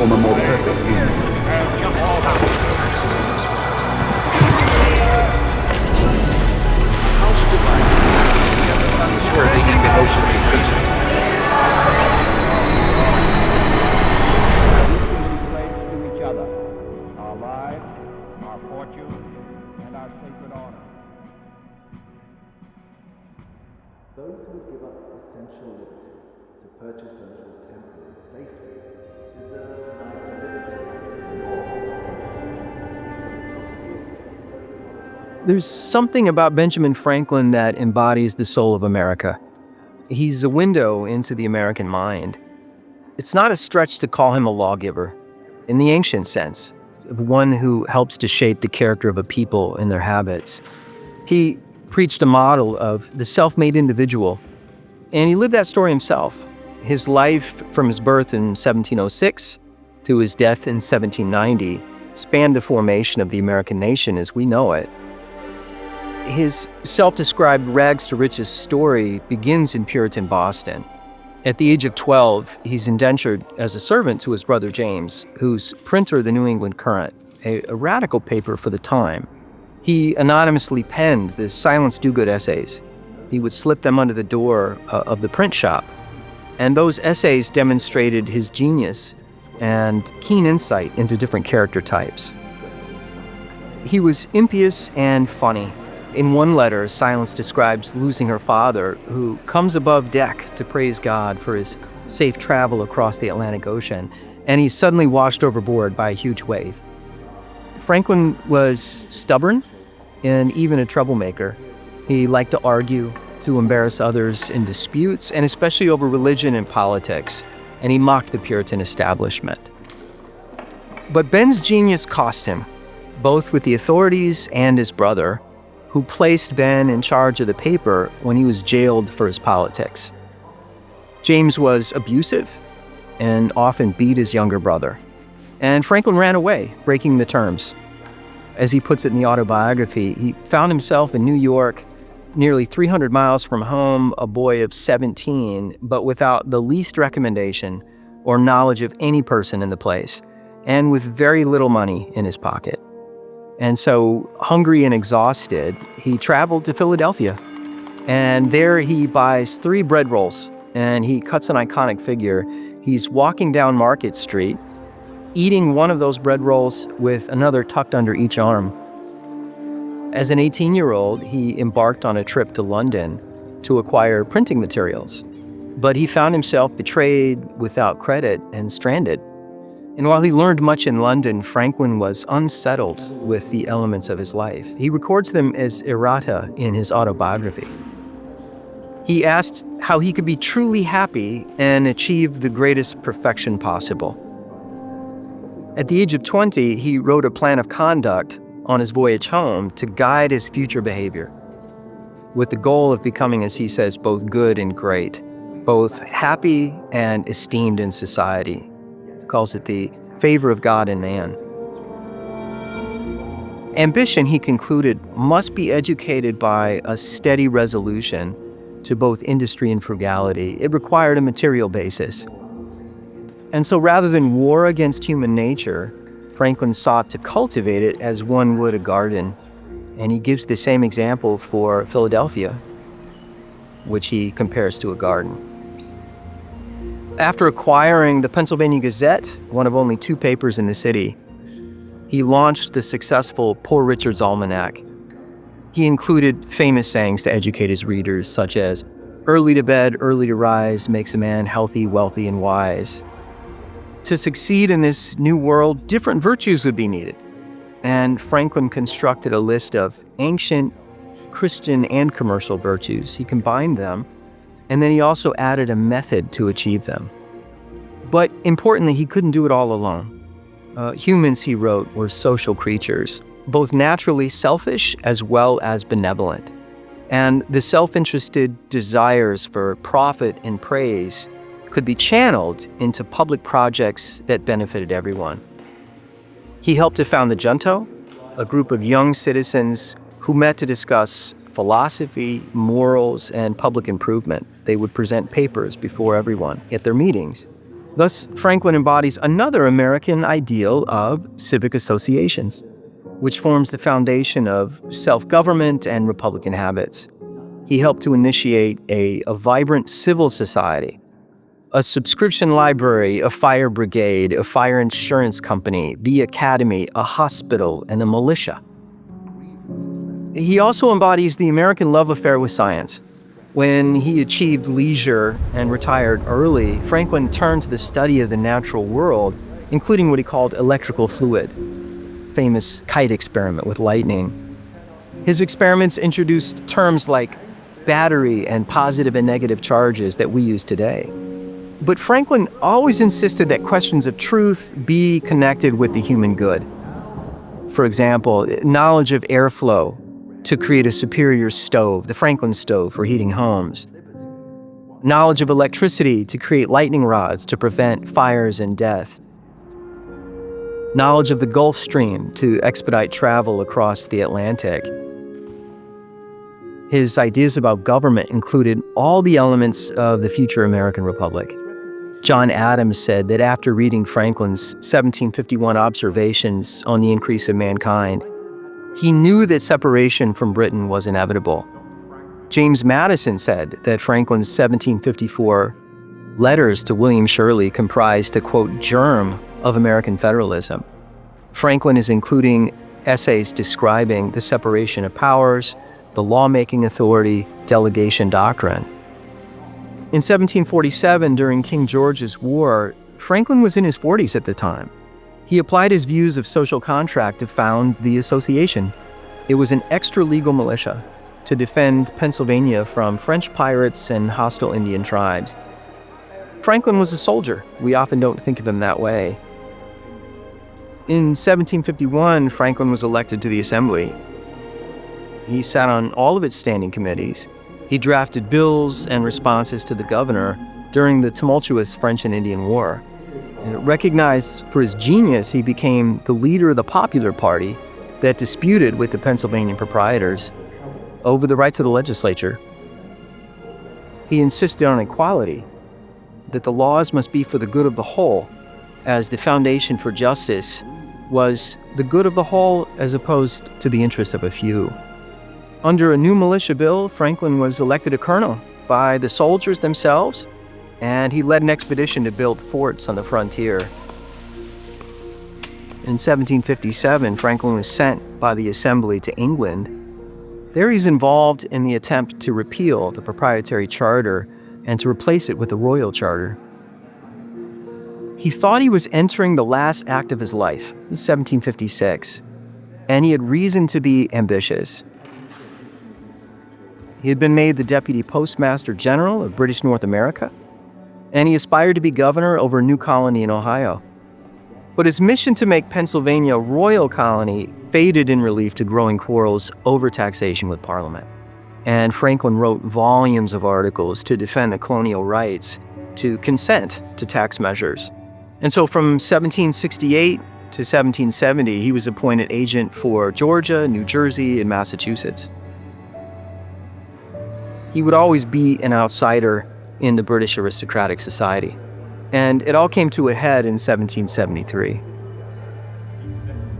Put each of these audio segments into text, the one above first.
form a more perfect union. Taxes on us. House divided. Where they can be emotionally efficient. To each other, our lives, our fortune, and our sacred honor. Those who would give up essential liberty to purchase a little temporary safety deserve neither liberty nor safety. There's something about Benjamin Franklin that embodies the soul of America. He's a window into the American mind. It's not a stretch to call him a lawgiver, in the ancient sense, of one who helps to shape the character of a people and their habits. He preached a model of the self-made individual, and he lived that story himself. His life from his birth in 1706 to his death in 1790 spanned the formation of the American nation as we know it. His self-described rags to riches story begins in Puritan Boston. At the age of 12, he's indentured as a servant to his brother James, who's printer of the New England Courant, a radical paper for the time. He anonymously penned the Silence Do-Good essays. He would slip them under the door of the print shop. And those essays demonstrated his genius and keen insight into different character types. He was impious and funny. In one letter, Silence describes losing her father, who comes above deck to praise God for his safe travel across the Atlantic Ocean, and he's suddenly washed overboard by a huge wave. Franklin was stubborn and even a troublemaker. He liked to argue, to embarrass others in disputes, and especially over religion and politics, and he mocked the Puritan establishment. But Ben's genius cost him, both with the authorities and his brother, who placed Ben in charge of the paper when he was jailed for his politics. James was abusive and often beat his younger brother. And Franklin ran away, breaking the terms. As he puts it in the autobiography, he found himself in New York, nearly 300 miles from home, a boy of 17, but without the least recommendation or knowledge of any person in the place, and with very little money in his pocket. And so, hungry and exhausted, he traveled to Philadelphia. And there he buys 3 bread rolls, and he cuts an iconic figure. He's walking down Market Street, eating one of those bread rolls with another tucked under each arm. As an 18-year-old, he embarked on a trip to London to acquire printing materials. But he found himself betrayed, without credit, and stranded. And while he learned much in London, Franklin was unsettled with the elements of his life. He records them as errata in his autobiography. He asked how he could be truly happy and achieve the greatest perfection possible. At the age of 20, he wrote a plan of conduct on his voyage home to guide his future behavior, with the goal of becoming, as he says, both good and great, both happy and esteemed in society. Calls it the favor of God and man. Ambition, he concluded, must be educated by a steady resolution to both industry and frugality. It required a material basis. And so rather than war against human nature, Franklin sought to cultivate it as one would a garden. And he gives the same example for Philadelphia, which he compares to a garden. After acquiring the Pennsylvania Gazette, one of only 2 papers in the city, he launched the successful Poor Richard's Almanac. He included famous sayings to educate his readers, such as, "Early to bed, early to rise makes a man healthy, wealthy, and wise." To succeed in this new world, different virtues would be needed. And Franklin constructed a list of ancient Christian and commercial virtues. He combined them, and then he also added a method to achieve them. But importantly, he couldn't do it all alone. Humans, he wrote, were social creatures, both naturally selfish as well as benevolent. And the self-interested desires for profit and praise could be channeled into public projects that benefited everyone. He helped to found the Junto, a group of young citizens who met to discuss philosophy, morals, and public improvement. They would present papers before everyone at their meetings. Thus, Franklin embodies another American ideal of civic associations, which forms the foundation of self-government and Republican habits. He helped to initiate a vibrant civil society, a subscription library, a fire brigade, a fire insurance company, the academy, a hospital, and a militia. He also embodies the American love affair with science. When he achieved leisure and retired early, Franklin turned to the study of the natural world, including what he called electrical fluid, famous kite experiment with lightning. His experiments introduced terms like battery and positive and negative charges that we use today. But Franklin always insisted that questions of truth be connected with the human good. For example, knowledge of airflow to create a superior stove, the Franklin stove for heating homes. Knowledge of electricity to create lightning rods to prevent fires and death. Knowledge of the Gulf Stream to expedite travel across the Atlantic. His ideas about government included all the elements of the future American Republic. John Adams said that after reading Franklin's 1751 observations on the increase of mankind, he knew that separation from Britain was inevitable. James Madison said that Franklin's 1754 letters to William Shirley comprised the, quote, germ of American federalism. Franklin is including essays describing the separation of powers, the lawmaking authority, delegation doctrine. In 1747, during King George's War, Franklin was in his 40s at the time. He applied his views of social contract to found the association. It was an extra-legal militia to defend Pennsylvania from French pirates and hostile Indian tribes. Franklin was a soldier. We often don't think of him that way. In 1751, Franklin was elected to the Assembly. He sat on all of its standing committees. He drafted bills and responses to the governor during the tumultuous French and Indian War. And recognized for his genius, he became the leader of the Popular Party that disputed with the Pennsylvania proprietors over the rights of the legislature. He insisted on equality, that the laws must be for the good of the whole, as the foundation for justice was the good of the whole as opposed to the interests of a few. Under a new militia bill, Franklin was elected a colonel by the soldiers themselves, and he led an expedition to build forts on the frontier. In 1757, Franklin was sent by the Assembly to England. There he's involved in the attempt to repeal the proprietary charter and to replace it with the royal charter. He thought he was entering the last act of his life, 1756, and he had reason to be ambitious. He had been made the Deputy Postmaster General of British North America, and he aspired to be governor over a new colony in Ohio. But his mission to make Pennsylvania a royal colony faded in relief to growing quarrels over taxation with Parliament. And Franklin wrote volumes of articles to defend the colonial rights to consent to tax measures. And so from 1768 to 1770, he was appointed agent for Georgia, New Jersey, and Massachusetts. He would always be an outsider in the British aristocratic society. And it all came to a head in 1773.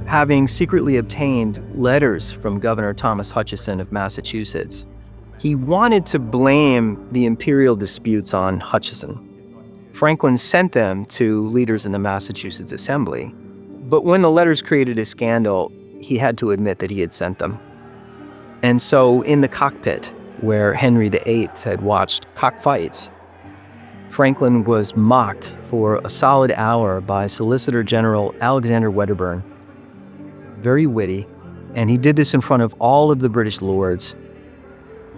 Having secretly obtained letters from Governor Thomas Hutchinson of Massachusetts, he wanted to blame the Imperial disputes on Hutchinson. Franklin sent them to leaders in the Massachusetts Assembly, but when the letters created a scandal, he had to admit that he had sent them. And so in the cockpit, where Henry VIII had watched cockfights, Franklin was mocked for a solid hour by Solicitor General Alexander Wedderburn. Very witty, and he did this in front of all of the British lords.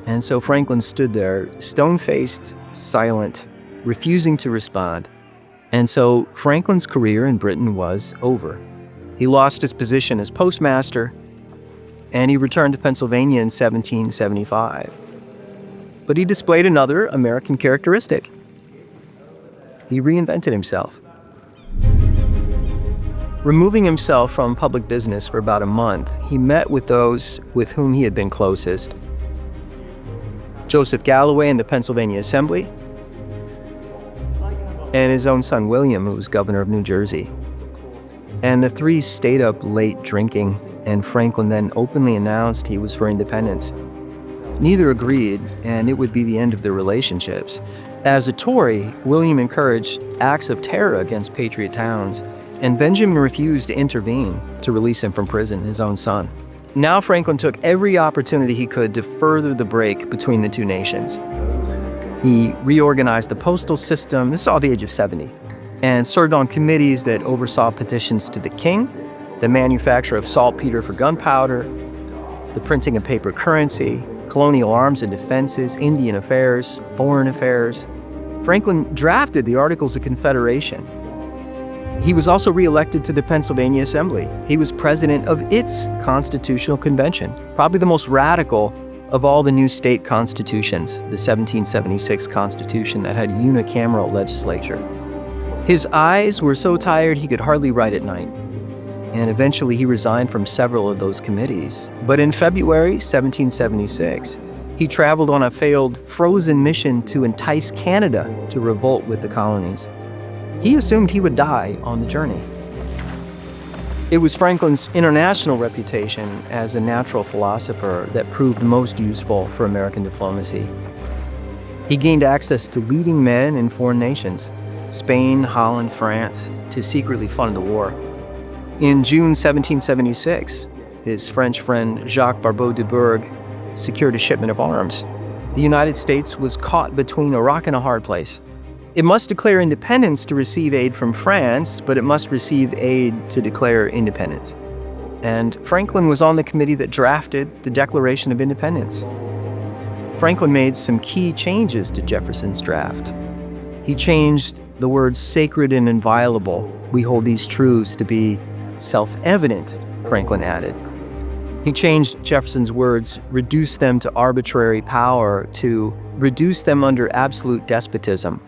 And so Franklin stood there, stone-faced, silent, refusing to respond. And so Franklin's career in Britain was over. He lost his position as postmaster, and he returned to Pennsylvania in 1775. But he displayed another American characteristic. He reinvented himself. Removing himself from public business for about a month, he met with those with whom he had been closest. Joseph Galloway in the Pennsylvania Assembly, and his own son William, who was governor of New Jersey. And the three stayed up late drinking, and Franklin then openly announced he was for independence. Neither agreed, and it would be the end of their relationships. As a Tory, William encouraged acts of terror against patriot towns, and Benjamin refused to intervene to release him from prison, his own son. Now Franklin took every opportunity he could to further the break between the two nations. He reorganized the postal system, this is all the age of 70, and served on committees that oversaw petitions to the king, the manufacture of saltpeter for gunpowder, the printing of paper currency, colonial arms and defenses, Indian affairs, foreign affairs. Franklin drafted the Articles of Confederation. He was also re-elected to the Pennsylvania Assembly. He was president of its Constitutional Convention, probably the most radical of all the new state constitutions, the 1776 Constitution that had unicameral legislature. His eyes were so tired he could hardly write at night, and eventually he resigned from several of those committees. But in February 1776, he traveled on a failed frozen mission to entice Canada to revolt with the colonies. He assumed he would die on the journey. It was Franklin's international reputation as a natural philosopher that proved most useful for American diplomacy. He gained access to leading men in foreign nations, Spain, Holland, France, to secretly fund the war. In June 1776, his French friend Jacques Barbeau de Bourg secured a shipment of arms. The United States was caught between a rock and a hard place. It must declare independence to receive aid from France, but it must receive aid to declare independence. And Franklin was on the committee that drafted the Declaration of Independence. Franklin made some key changes to Jefferson's draft. He changed the words sacred and inviolable. We hold these truths to be self-evident, Franklin added. He changed Jefferson's words, reduce them to arbitrary power, to reduce them under absolute despotism.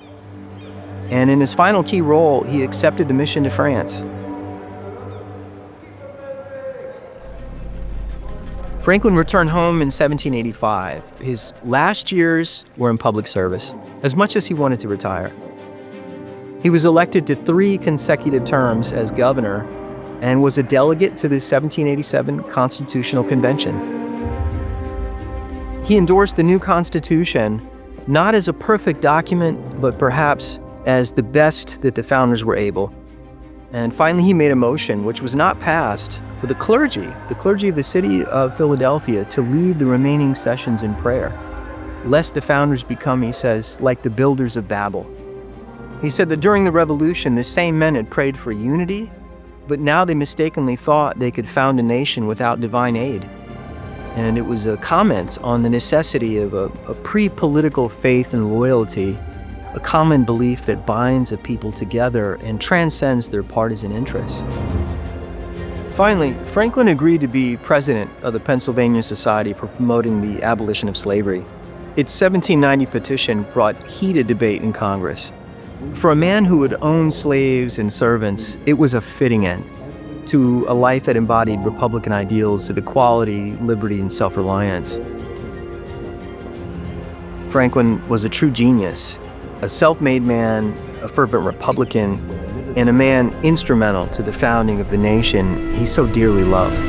And in his final key role, he accepted the mission to France. Franklin returned home in 1785. His last years were in public service, as much as he wanted to retire. He was elected to 3 consecutive terms as governor and was a delegate to the 1787 Constitutional Convention. He endorsed the new Constitution not as a perfect document, but perhaps as the best that the founders were able. And finally, he made a motion, which was not passed, for the clergy of the city of Philadelphia to lead the remaining sessions in prayer, lest the founders become, he says, like the builders of Babel. He said that during the Revolution, the same men had prayed for unity, but now they mistakenly thought they could found a nation without divine aid. And it was a comment on the necessity of a pre-political faith and loyalty, a common belief that binds a people together and transcends their partisan interests. Finally, Franklin agreed to be president of the Pennsylvania Society for Promoting the Abolition of Slavery. Its 1790 petition brought heated debate in Congress. For a man who had owned slaves and servants, it was a fitting end to a life that embodied Republican ideals of equality, liberty, and self-reliance. Franklin was a true genius, a self-made man, a fervent Republican, and a man instrumental to the founding of the nation he so dearly loved.